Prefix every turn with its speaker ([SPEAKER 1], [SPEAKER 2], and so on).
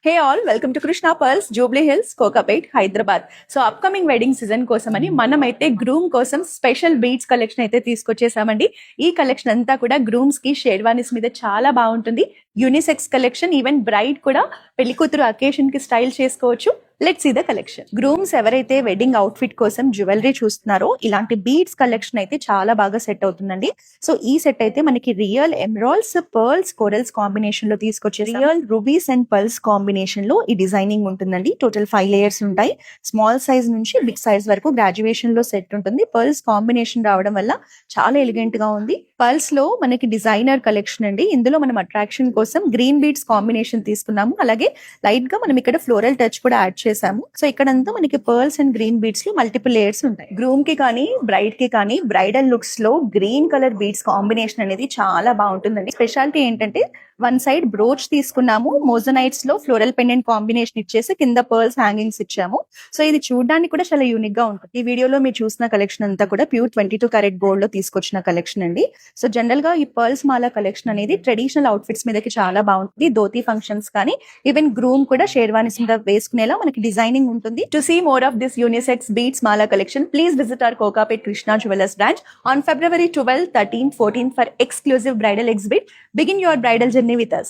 [SPEAKER 1] Hey all, welcome to Krishna pearls, Jubilee hills, Kokapet, Hyderabad. So upcoming wedding season కోసం అని మనమైతే groom కోసం స్పెషల్ బీడ్స్ కలెక్షన్ అయితే తీసుకొచ్చేసామండి. ఈ కలెక్షన్ అంతా కూడా గ్రూమ్స్ కి షేర్వానీస్ మీద చాలా బాగుంటుంది. యూనిసెక్స్ కలెక్షన్, ఈవెన్ బ్రైడ్ కూడా పెళ్లి కూతురు అకేషన్ కి స్టైల్ చేసుకోవచ్చు. Let's see the collection. Grooms ఎవరైతే వెడ్డింగ్ అవుట్ఫిట్ కోసం జ్యువెలరీ చూస్తున్నారో ఇలాంటి బీడ్స్ కలెక్షన్ అయితే చాలా బాగా సెట్ అవుతుందండి. సో ఈ సెట్ అయితే మనకి real emeralds, pearls, corals combination లో తీసుకొచ్చే real rubies and pearls combination లో ఈ డిజైనింగ్ ఉంటుందండి. టోటల్ 5 లేయర్స్ ఉంటాయి. స్మాల్ సైజ్ నుంచి బిగ్ సైజ్ వరకు గ్రాడ్యుయేషన్ లో సెట్ ఉంటుంది. పర్ల్స్ కాంబినేషన్ రావడం వల్ల చాలా ఎలిగెంట్ గా ఉంది. పర్ల్స్ లో మనకి డిజైనర్ కలెక్షన్ అండి. ఇందులో మనం అట్రాక్షన్ కోసం గ్రీన్ బీడ్స్ కాంబినేషన్ తీసుకున్నాము. అలాగే లైట్ గా మనం ఇక్కడ ఫ్లోరల్ టచ్ కూడా యాడ్ చేసాము. సో ఇక్కడంతా మనకి పర్ల్స్ అండ్ గ్రీన్ బీడ్స్ లో మల్టిపుల్ లేయర్స్ ఉంటాయి. గ్రూమ్ కి కానీ బ్రైడ్ కి కానీ బ్రైడల్ లుక్స్ లో గ్రీన్ కలర్ బీడ్స్ కాంబినేషన్ అనేది చాలా బాగుంటుందండి. స్పెషాలిటీ ఏంటంటే వన్ సైడ్ బ్రోచ్ తీసుకున్నాము. మోజనైట్స్ లో ఫ్లోరల్ పెండెంట్ కాంబినేషన్ ఇచ్చేసి కింద పర్ల్స్ హ్యాంగింగ్స్ ఇచ్చాము. సో ఇది చూడడానికి కూడా చాలా యూనిక్ గా ఉంటుంది. ఈ వీడియోలో మీరు చూసిన కలెక్షన్ అంతా కూడా ప్యూర్ 22 క్యారెట్ గోల్డ్ లో తీసుకొచ్చిన కలెక్షన్ అండి. సో జనరల్ గా ఈ పర్ల్స్ మాల కలెక్షన్ అనేది ట్రెడిషనల్ అవుట్ఫిట్స్ మీదకి చాలా బాగుంటుంది. ధోతి ఫంక్షన్స్ కానీ ఈవెన్ గ్రూమ్ కూడా షేర్వానీస్ మీద వేసుకునేలా మనకి డిజైనింగ్ ఉంటుంది. To see more of this unisex beads మాల collection, please visit our Kokapet Krishna Jewellers branch on February 12, 13, 14 for exclusive bridal exhibit. Begin your bridal journey with us.